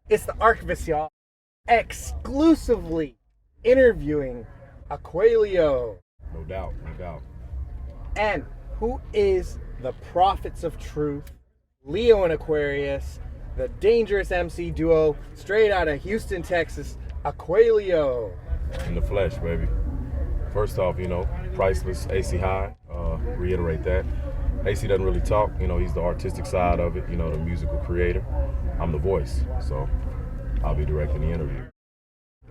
It's the Archivist, y'all, exclusively interviewing Aqualeo. No doubt, no doubt. And who is the Prophets of Truth, Leo and Aquarius, the dangerous MC duo straight out of Houston, Texas, Aqualeo. In the flesh, baby. First off, priceless, AC High, reiterate that. AC doesn't really talk, he's the artistic side of it, the musical creator. I'm the voice, so I'll be directing the interview.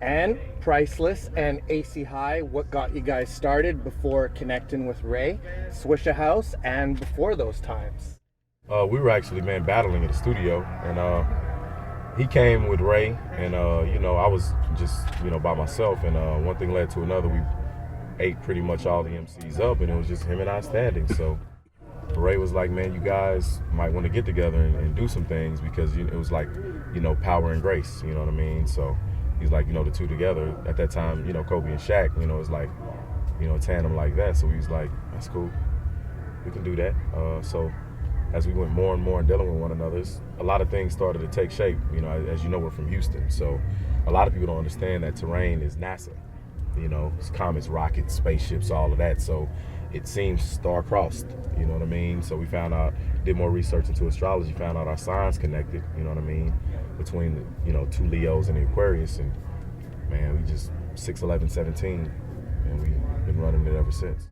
And Priceless and AC High, what got you guys started before connecting with Ray, Swisha House, and before those times? We were actually, battling in the studio, and he came with Ray, and, I was just, by myself, and one thing led to another. We ate pretty much all the MCs up, and it was just him and I standing, so Ray was like, man, you guys might want to get together and do some things, because it was like, power and grace, you know what I mean? So he's like, the two together. At that time, Kobe and Shaq, it was like, a tandem like that. So he was like, that's cool. We can do that. So as we went more and more dealing with one another, a lot of things started to take shape. As you know, we're from Houston. So a lot of people don't understand that terrain is NASA. It's comets, rockets, spaceships, all of that. So it seems star-crossed, you know what I mean? So we found out, did more research into astrology, found out our signs connected, you know what I mean? Between the, two Leos and the Aquarius, and man, we just 6'11", 17, and we've been running it ever since.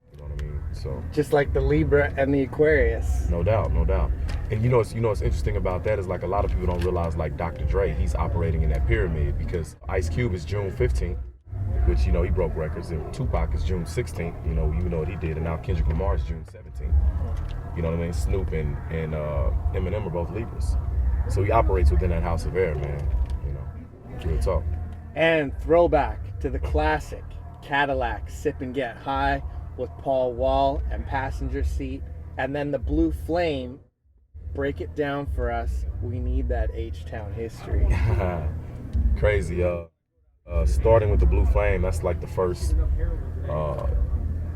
You know what I mean? So just like the Libra and the Aquarius. No doubt, no doubt. And what's interesting about that is, like, a lot of people don't realize, like Dr. Dre, he's operating in that pyramid, because Ice Cube is June 15th, which, he broke records, and Tupac is June 16th, you know what he did, and now Kendrick Lamar is June 17th. You know what I mean? Snoop and Eminem are both Libras. So he operates within that house of air, man. Real talk. And throwback to the classic Cadillac Sip and Get High with Paul Wall and Passenger Seat, and then the Blue Flame. Break it down for us. We need that H-Town history. Crazy. Starting with the Blue Flame, that's like the first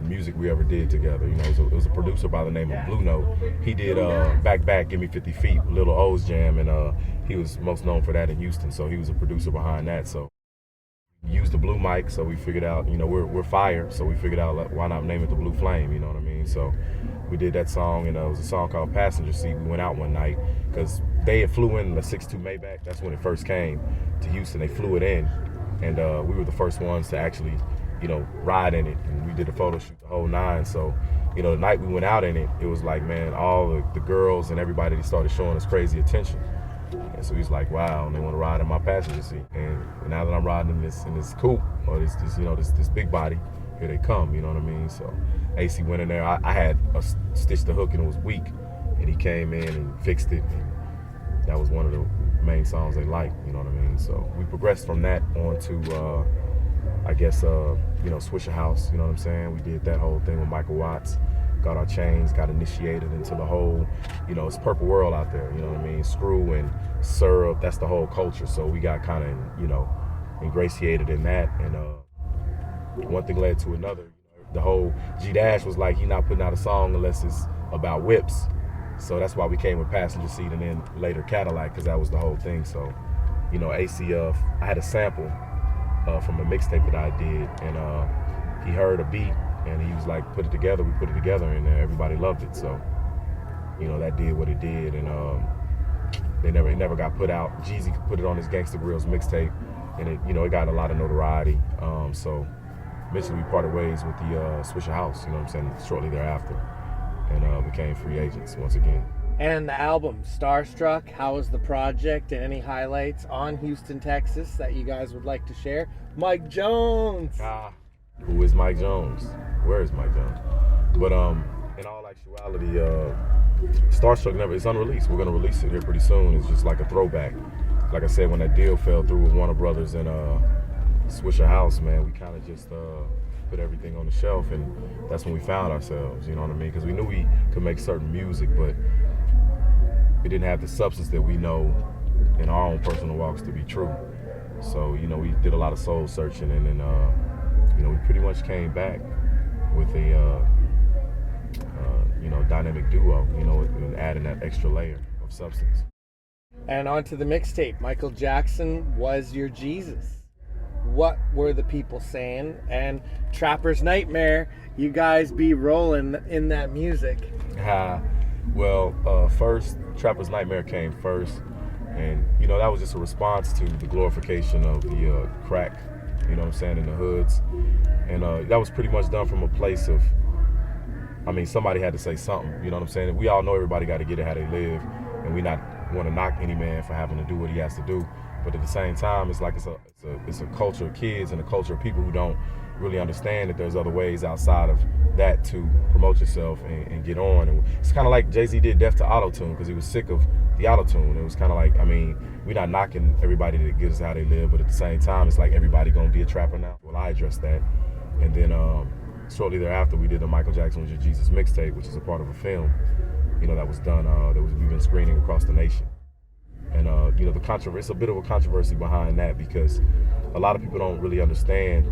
music we ever did together. It was a producer by the name of Blue Note. He did Back, Give Me 50 Feet, Little O's Jam, and he was most known for that in Houston, so he was a producer behind that. So we used the Blue mic, so we figured out, we're fire, so we figured out, like, why not name it the Blue Flame, you know what I mean? So we did that song, and it was a song called Passenger Seat. We went out one night, because they had flew in the 6'2" Maybach. That's when it first came to Houston. They flew it in, and we were the first ones to actually, ride in it, and we did a photo shoot, the whole nine. So, the night we went out in it, it was like, man, all the girls and everybody, they started showing us crazy attention. And so he's like, wow, and they want to ride in my passenger seat. And now that I'm riding in this coupe, or this big body, here they come, you know what I mean? So AC went in there. I had stitched the hook, and it was weak, and he came in and fixed it. And that was one of the main songs they liked, you know what I mean? So we progressed from that on to, Swisha House, you know what I'm saying? We did that whole thing with Michael Watts, got our chains, got initiated into the whole, it's purple world out there, you know what I mean? Screw and syrup, that's the whole culture. So we got kind of, ingratiated in that, and one thing led to another. The whole G-Dash was like, he not putting out a song unless it's about whips. So that's why we came with Passenger Seat, and then later Cadillac, because that was the whole thing. So, ACF, I had a sample from a mixtape that I did, and he heard a beat, and he was like, put it together. We put it together, and everybody loved it. So, that did what it did, and it never got put out. Jeezy put it on his Gangsta Grills mixtape, and it got a lot of notoriety. So eventually we parted ways with the Swisha House, you know what I'm saying, shortly thereafter, and became free agents once again. And the album, Starstruck, how was the project, and any highlights on Houston, Texas that you guys would like to share? Mike Jones! Who is Mike Jones? Where is Mike Jones? But in all actuality, Starstruck it's unreleased. We're going to release it here pretty soon. It's just like a throwback. Like I said, when that deal fell through with Warner Brothers and Swisha House, man, we kind of just put everything on the shelf, and that's when we found ourselves, you know what I mean? Because we knew we could make certain music, but we didn't have the substance that we know in our own personal walks to be true. So, we did a lot of soul searching, and then, we pretty much came back with a, dynamic duo, and adding that extra layer of substance. And onto the mixtape, Michael Jackson was your Jesus. What were the people saying? And Trapper's Nightmare, you guys be rolling in that music. First, Trapper's Nightmare came first. And, that was just a response to the glorification of the crack, in the hoods. And that was pretty much done from a place of, somebody had to say something, We all know everybody got to get it how they live. And we not want to knock any man for having to do what he has to do. But at the same time, it's like it's a culture of kids and a culture of people who don't really understand that there's other ways outside of that to promote yourself and get on. And it's kind of like Jay-Z did Death to Auto-Tune because he was sick of the Auto-Tune. It was kind of like, we're not knocking everybody that gets how they live, but at the same time, it's like everybody gonna be a trapper now. Well, I addressed that. And then shortly thereafter, we did the Michael Jackson Was Your Jesus mixtape, which is a part of a film, that was done, we've been screening across the nation. And, it's a bit of a controversy behind that because a lot of people don't really understand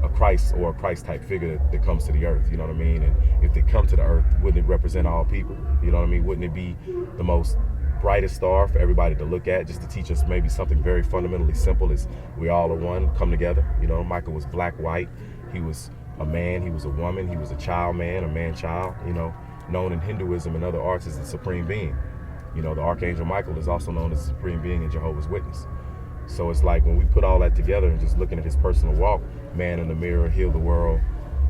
a Christ or a Christ-type figure that comes to the earth, And if they come to the earth, wouldn't it represent all people, Wouldn't it be the most brightest star for everybody to look at, just to teach us maybe something very fundamentally simple is we all are one, come together. Michael was black, white, he was a man, he was a woman, he was a child man, a man-child, known in Hinduism and other arts as the supreme being. The Archangel Michael is also known as the supreme being in Jehovah's Witness. So it's like when we put all that together and just looking at his personal walk, man in the mirror, heal the world,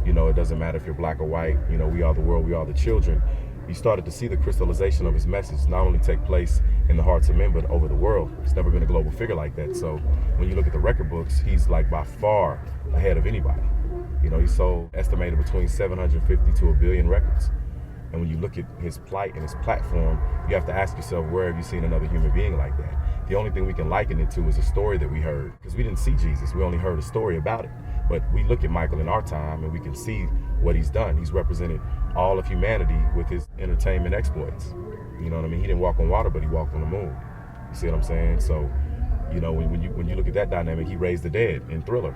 it doesn't matter if you're black or white, we are the world, we are the children. You started to see the crystallization of his message not only take place in the hearts of men, but over the world. It's never been a global figure like that. So when you look at the record books, he's like by far ahead of anybody. He sold estimated between 750 to 1 billion records. And when you look at his plight and his platform, you have to ask yourself, where have you seen another human being like that? The only thing we can liken it to is a story that we heard, because we didn't see Jesus, we only heard a story about it. But we look at Michael in our time and we can see what he's done. He's represented all of humanity with his entertainment exploits. He didn't walk on water, but he walked on the moon. You see what I'm saying? So, when you look at that dynamic, he raised the dead in Thriller,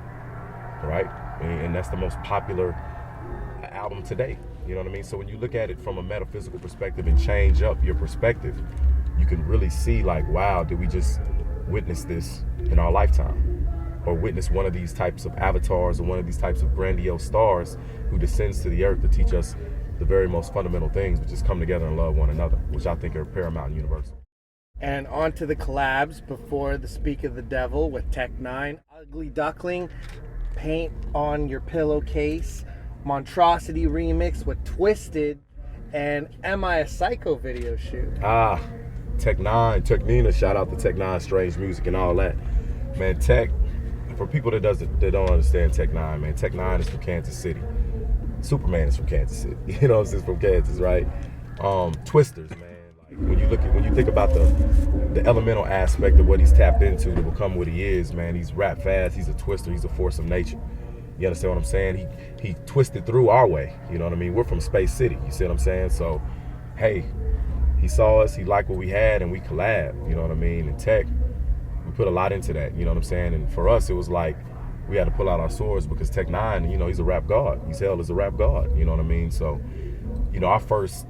right? And that's the most popular album today. So when you look at it from a metaphysical perspective and change up your perspective, you can really see like, wow, did we just witness this in our lifetime? Or witness one of these types of avatars or one of these types of grandiose stars who descends to the earth to teach us the very most fundamental things, which is come together and love one another, which I think are paramount and universal. And on to the collabs before the Speak of the Devil with Tech Nine, Ugly Duckling, Paint on Your Pillowcase, Monstrosity remix with Twisted, and Am I a Psycho video shoot. Tech Nine, Tech Nina, shout out to Tech Nine, Strange Music and all that. Man, Tech, for people that don't understand Tech Nine, man, Tech Nine is from Kansas City. Superman is from Kansas City. It's from Kansas, right? Twisters, man. Like when you think about the elemental aspect of what he's tapped into to become what he is, man, he's rap fast, he's a twister, he's a force of nature. You understand what I'm saying? He twisted through our way. We're from Space City. You see what I'm saying? So, hey, he saw us, he liked what we had, and we collabed. And Tech, we put a lot into that. And for us, it was like we had to pull out our swords because Tech Nine, he's a rap god. He's held as a rap god. So, our first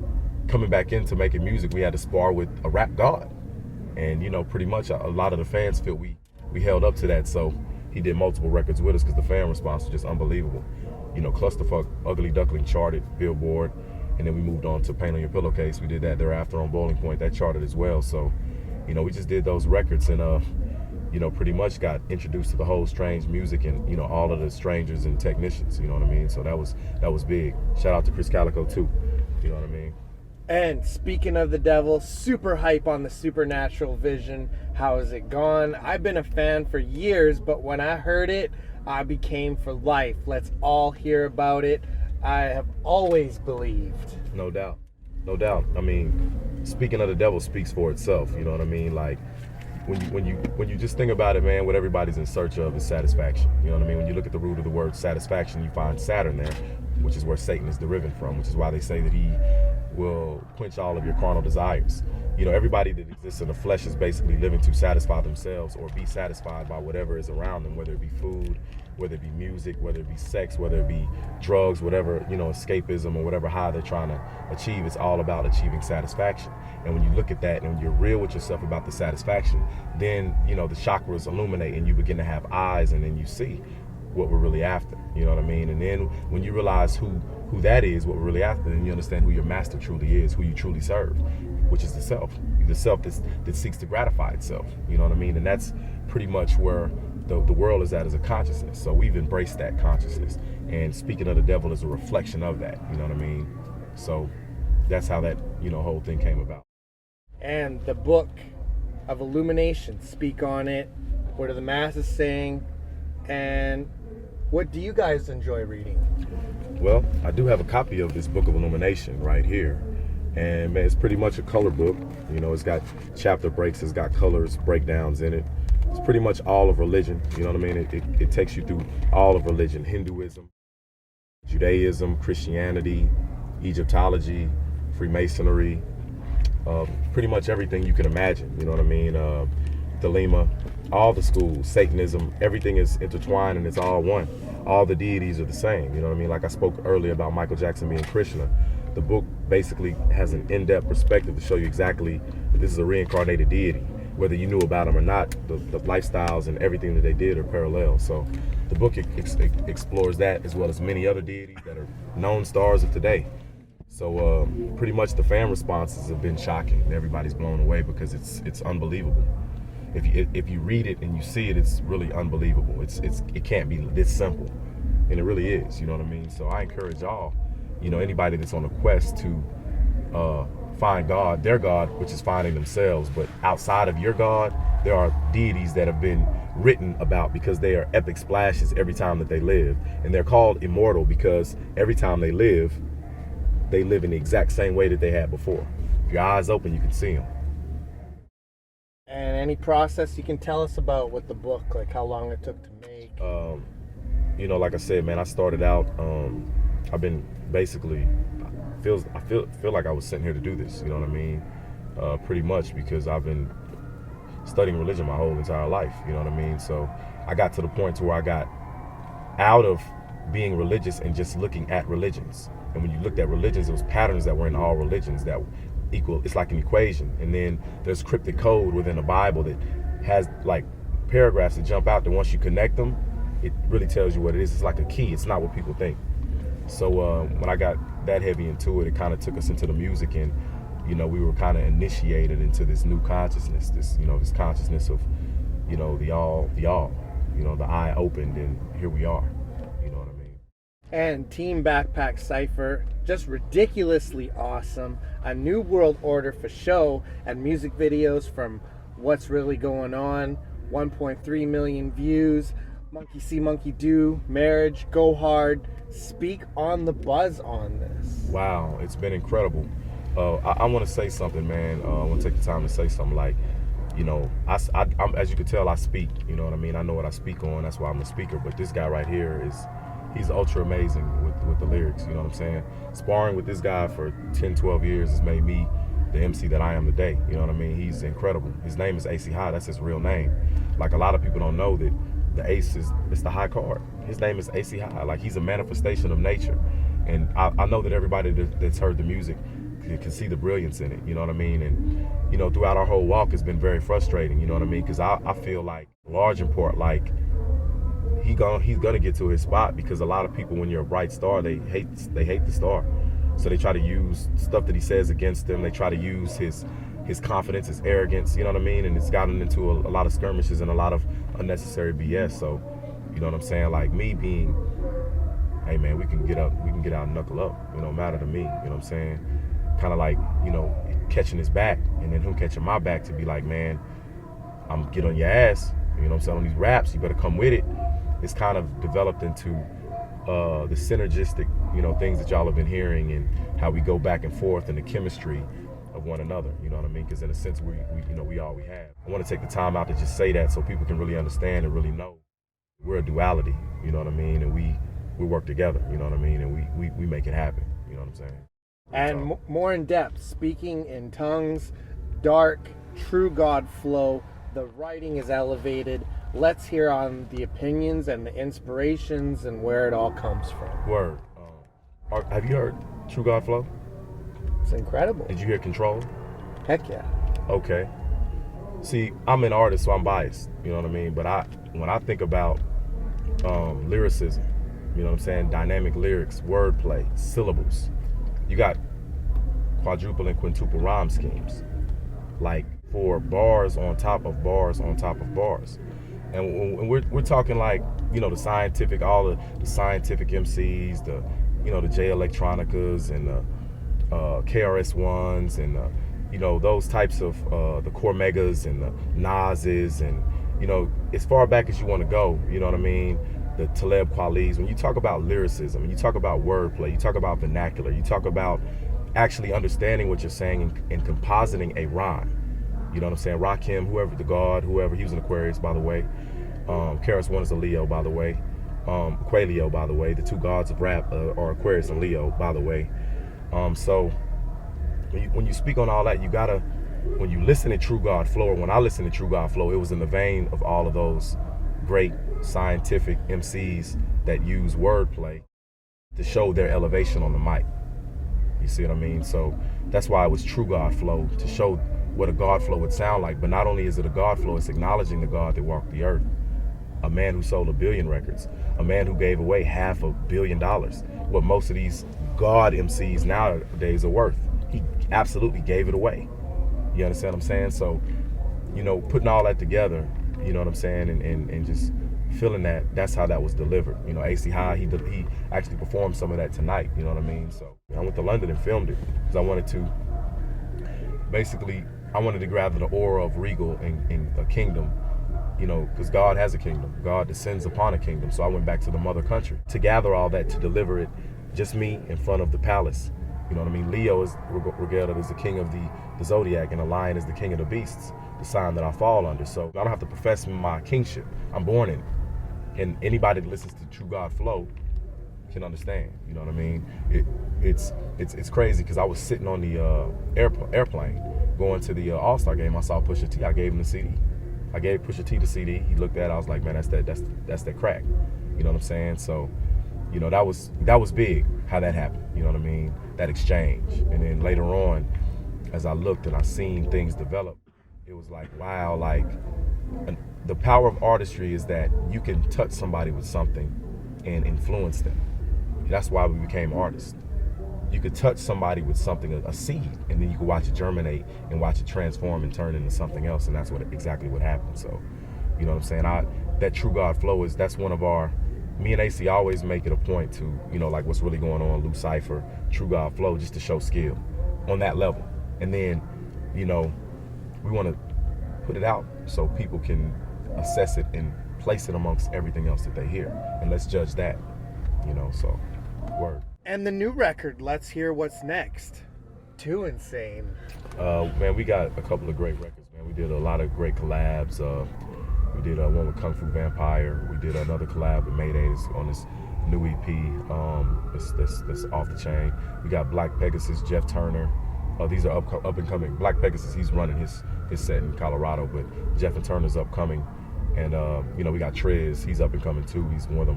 coming back into making music, we had to spar with a rap god. And, pretty much a lot of the fans feel we held up to that. So he did multiple records with us because the fan response was just unbelievable. Clusterfuck, Ugly Duckling charted, Billboard, and then we moved on to Paint on Your Pillowcase. We did that thereafter on Bowling Point, that charted as well. So, we just did those records and, pretty much got introduced to the whole strange music and, all of the strangers and technicians, So that was big. Shout out to Chris Calico too, And speaking of the devil, super hype on the Supernatural Vision. How has it gone? I've been a fan for years, but when I heard it, I became for life. Let's all hear about it. I have always believed. No doubt. Speaking of the devil speaks for itself. Like when you just think about it, man, what everybody's in search of is satisfaction. When you look at the root of the word satisfaction, you find Saturn there, which is where Satan is derived from, which is why they say that he will quench all of your carnal desires. You know, everybody that exists in the flesh is basically living to satisfy themselves or be satisfied by whatever is around them, whether it be food, whether it be music, whether it be sex, whether it be drugs, whatever, you know, escapism or whatever high they're trying to achieve. It's all about achieving satisfaction. And when you look at that and you're real with yourself about the satisfaction, then, you know, the chakras illuminate and you begin to have eyes, and then you see what we're really after. You know what I mean? And then when you realize who that is, what we're really after, then you understand who your master truly is, who you truly serve, which is the self that seeks to gratify itself. You know what I mean? And that's pretty much where the world is at, as a consciousness. So we've embraced that consciousness. And speaking of the devil is a reflection of that. You know what I mean? So that's how that, you know, whole thing came about. And the book of Illumination, speak on it. What are the masses saying? And what do you guys enjoy reading? Well, I do have a copy of this book of Illumination right here. And man, it's pretty much a color book. You know, it's got chapter breaks, it's got colors, breakdowns in it. It's pretty much all of religion. You know what I mean? It takes you through all of religion: Hinduism, Judaism, Christianity, Egyptology, Freemasonry, pretty much everything you can imagine. You know what I mean? Thelema, all the schools, Satanism, everything is intertwined and it's all one. All the deities are the same. You know what I mean? Like I spoke earlier about Michael Jackson being Krishna. The book basically has an in-depth perspective to show you exactly that this is a reincarnated deity. Whether you knew about them or not, the lifestyles and everything that they did are parallel. So the book explores that, as well as many other deities that are known stars of today. So pretty much the fan responses have been shocking. Everybody's blown away because it's unbelievable. If you read it and you see it, it's really unbelievable. It can't be this simple, and it really is. You know what I mean? So I encourage y'all, you know, anybody that's on a quest to find God, their God, which is finding themselves. But outside of your God, there are deities that have been written about because they are epic splashes every time that they live. And they're called immortal because every time they live in the exact same way that they had before. If your eyes open, you can see them. And any process you can tell us about with the book, like how long it took to make? You know, like I said, man, I started out, I've been basically, I feel like I was sitting here to do this, you know what I mean? Pretty much because I've been studying religion my whole entire life, you know what I mean? So I got to the point to where I got out of being religious and just looking at religions. And when you looked at religions, it was patterns that were in all religions that equal, it's like an equation. And then there's cryptic code within the Bible that has like paragraphs that jump out that once you connect them, it really tells you what it is. It's like a key. It's not what people think. So when I got that heavy into it, it kind of took us into the music, and you know, we were kind of initiated into this new consciousness, this consciousness of, you know, the all, you know, the eye opened, and here we are. You know what I mean? And Team Backpack Cypher, just ridiculously awesome. A new world order for show, and music videos from What's Really Going On, 1.3 million views. Monkey See, Monkey Do, Marriage, Go Hard. Speak on the buzz on this. Wow, it's been incredible. I want to say something, man. I want to take the time to say something. Like, you know, I'm, as you can tell, I speak. You know what I mean? I know what I speak on. That's why I'm a speaker. But this guy right here he's ultra amazing with the lyrics. You know what I'm saying? Sparring with this guy for 10, 12 years has made me the MC that I am today. You know what I mean? He's incredible. His name is AC High. That's his real name. Like, a lot of people don't know that the ace it's the high card. His name is AC High. Like, he's a manifestation of nature. And I know that everybody that's heard the music can see the brilliance in it. You know what I mean? And, you know, throughout our whole walk, it's been very frustrating. You know what I mean? Because I feel like, large in part, like, he's gonna get to his spot, because a lot of people, when you're a bright star, they hate the star. So they try to use stuff that he says against them. They try to use his confidence, his arrogance, you know what I mean? And it's gotten into a lot of skirmishes and a lot of unnecessary BS. So, you know what I'm saying? Like, me being, hey man, we can get out and knuckle up. It don't matter to me, you know what I'm saying? Kind of like, you know, catching his back and then him catching my back to be like, man, I'm get on your ass, you know what I'm saying, on these raps, you better come with it. It's kind of developed into the synergistic, you know, things that y'all have been hearing, and how we go back and forth, and the chemistry of one another, you know what I mean? Because in a sense, we all we have. I want to take the time out to just say that so people can really understand and really know we're a duality, you know what I mean? And we work together, you know what I mean? And we make it happen, you know what I'm saying? And more in depth, speaking in tongues, dark, true God flow, the writing is elevated. Let's hear on the opinions and the inspirations and where it all comes from. Word. Have you heard True God Flow? It's incredible. Did you hear Control? Heck yeah. Okay. See, I'm an artist, so I'm biased, you know what I mean? But when I think about lyricism, you know what I'm saying? Dynamic lyrics, wordplay, syllables. You got quadruple and quintuple rhyme schemes, like for bars on top of bars on top of bars. And when we're talking like, you know, the scientific, all the scientific MCs, the, you know, the J Electronicas and the KRS-Ones and, you know, those types of the Cormegas and the Nas's and, you know, as far back as you want to go, you know what I mean? The Talib Kweli's. When you talk about lyricism, when you talk about wordplay, you talk about vernacular, you talk about actually understanding what you're saying and compositing a rhyme. You know what I'm saying? Rakim, whoever, the God, whoever, he was an Aquarius, by the way. KRS-One is a Leo, by the way. Aqualeo, by the way. The two gods of rap are Aquarius and Leo, by the way. So when you speak on all that, you gotta, when you listen to True God Flow, or when I listen to True God Flow, it was in the vein of all of those great scientific MCs that use wordplay to show their elevation on the mic. You see what I mean? So that's why it was True God Flow, to show what a God flow would sound like. But not only is it a God flow, it's acknowledging the God that walked the earth. A man who sold 1 billion records. A man who gave away $500 million. What most of these God MCs nowadays are worth. He absolutely gave it away. You understand what I'm saying? So, you know, putting all that together, you know what I'm saying, and just feeling that's how that was delivered. You know, AC High, he actually performed some of that tonight, you know what I mean? So I went to London and filmed it because I wanted to, basically, I wanted to gather the aura of regal in a kingdom, you know, because God has a kingdom. God descends upon a kingdom. So I went back to the mother country to gather all that, to deliver it, just me in front of the palace. You know what I mean? Leo is regarded as the king of the zodiac, and a lion is the king of the beasts, the sign that I fall under. So I don't have to profess my kingship. I'm born in it. And anybody that listens to True God Flow can understand. You know what I mean? It's crazy because I was sitting on the airplane going to the All-Star game. I saw Pusha T. I gave him the CD. I gave Pusha T the CD. He looked at it. I was like, man, that's that crack. You know what I'm saying? So, you know, that was big how that happened. You know what I mean? That exchange. And then later on, as I looked and I seen things develop, it was like, wow, like the power of artistry is that you can touch somebody with something and influence them. That's why we became artists. You could touch somebody with something, a seed, and then you could watch it germinate and watch it transform and turn into something else, and that's exactly what happened. So, you know what I'm saying? That True God Flow that's one of our, me and AC always make it a point to, you know, like what's really going on, Lou Cypher, True God Flow, just to show skill on that level. And then, you know, we want to put it out so people can assess it and place it amongst everything else that they hear. And let's judge that, you know, so, word. And the new record, let's hear what's next. Too insane. Man, we got a couple of great records, man. We did a lot of great collabs. We did one with Kung Fu Vampire. We did another collab with Mayday on this new EP. That's off the chain. We got Black Pegasus, Jeff Turner. These are up and coming. Black Pegasus, he's running his set in Colorado, but Jeff and Turner's upcoming. And you know, we got Trez, he's up and coming too. He's one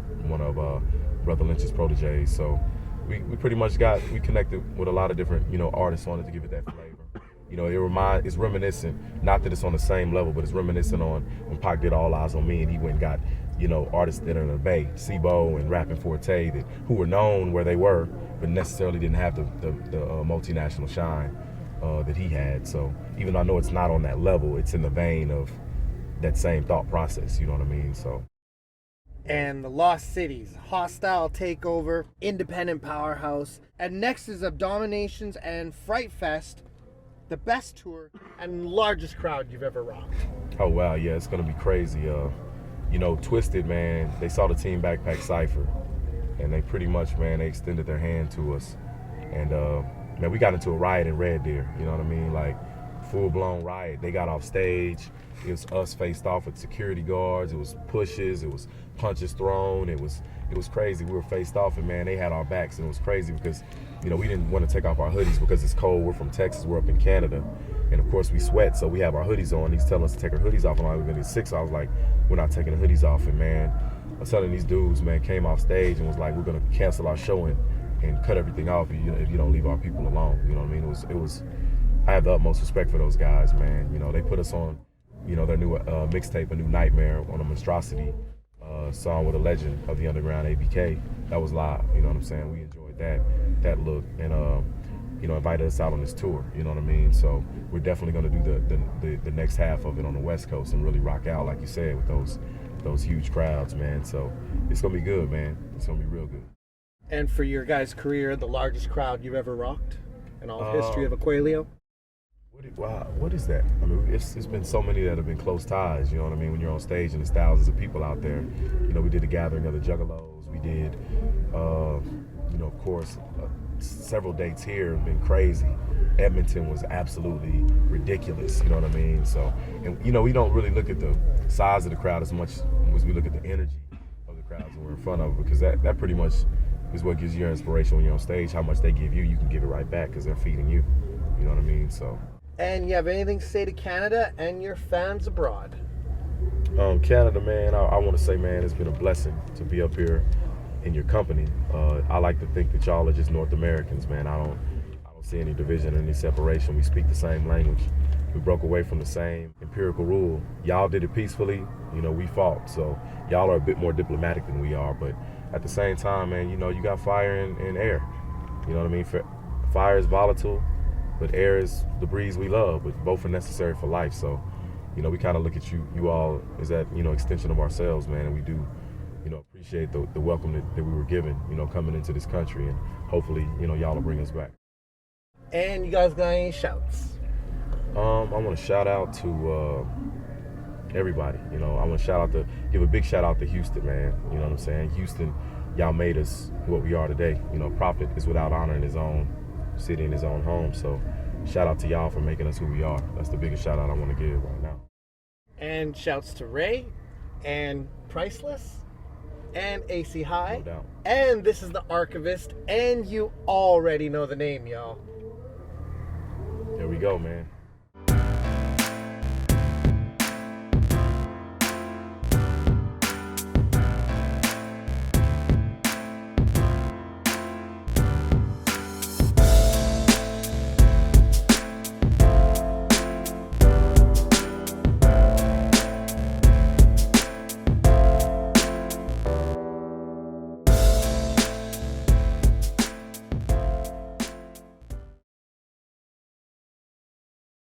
of Brother Lynch's proteges. So we pretty much we connected with a lot of different, you know, artists on it to give it that flavor. You know, it's reminiscent, not that it's on the same level, but it's reminiscent on when Pac did All Eyes on Me, and he went and got, you know, artists that are in the Bay, Sibo and Rappin' Forte, who were known where they were, but necessarily didn't have the multinational shine that he had. So even though I know it's not on that level, it's in the vein of that same thought process, you know what I mean? So. And the Lost Cities, Hostile Takeover, Independent Powerhouse, and next is Abominations and Fright Fest, the best tour and largest crowd you've ever rocked. Oh wow, yeah, it's gonna be crazy. You know, Twisted, man, they saw the Team Backpack Cypher, and they pretty much, man, they extended their hand to us. And man, we got into a riot in Red Deer, you know what I mean? Like, full-blown riot. They got off stage. It was us faced off with security guards. It was pushes. It was punches thrown. It was it was crazy. We were faced off, and man, they had our backs, and it was crazy because, you know, we didn't want to take off our hoodies because it's cold. We're from Texas. We're up in Canada, and of course we sweat, so we have our hoodies on. He's telling us to take our hoodies off, and we've been at 6. I was like, we're not taking the hoodies off, and man, I'm telling these dudes, man, came off stage and was like, we're gonna cancel our show and cut everything off if you don't leave our people alone. You know what I mean? It was. I have the utmost respect for those guys, man. You know, they put us on, you know, their new mixtape, A New Nightmare, on a Monstrosity song with a legend of the underground, ABK. That was live, you know what I'm saying? We enjoyed that look, and you know, invited us out on this tour, you know what I mean? So we're definitely gonna do the next half of it on the West Coast and really rock out, like you said, with those huge crowds, man. So it's gonna be good, man. It's gonna be real good. And for your guys' career, the largest crowd you've ever rocked in all the history of Aqualeo? Wow, what is that? I mean, it's been so many that have been close ties, you know what I mean? When you're on stage and there's thousands of people out there. You know, we did the Gathering of the Juggalos. We did, you know, of course, several dates here have been crazy. Edmonton was absolutely ridiculous, you know what I mean? So, and you know, we don't really look at the size of the crowd as much as we look at the energy of the crowds that we're in front of, because that pretty much is what gives you your inspiration when you're on stage. How much they give you, you can give it right back because they're feeding you. You know what I mean? So. And you have anything to say to Canada and your fans abroad? Canada, man, I want to say, man, it's been a blessing to be up here in your company. I like to think that y'all are just North Americans, man. I don't see any division or any separation. We speak the same language. We broke away from the same empirical rule. Y'all did it peacefully. You know, we fought. So y'all are a bit more diplomatic than we are. But at the same time, man, you know, you got fire and air. You know what I mean? Fire is volatile, but air is the breeze we love. But both are necessary for life. So, you know, we kind of look at you all as that, you know, extension of ourselves, man. And we do, you know, appreciate the welcome that we were given, you know, coming into this country. And hopefully, you know, y'all will bring us back. And you guys got any shouts? I want to shout out to everybody. You know, I want to give a big shout out to Houston, man. You know what I'm saying? Houston, y'all made us what we are today. You know, prophet is without honor in his own city, in his own home. So shout out to y'all for making us who we are. That's the biggest shout out I want to give right now. And shouts to Ray and Priceless and AC High. No doubt. And this is the Archivist, and you already know the name, y'all. There we go, man.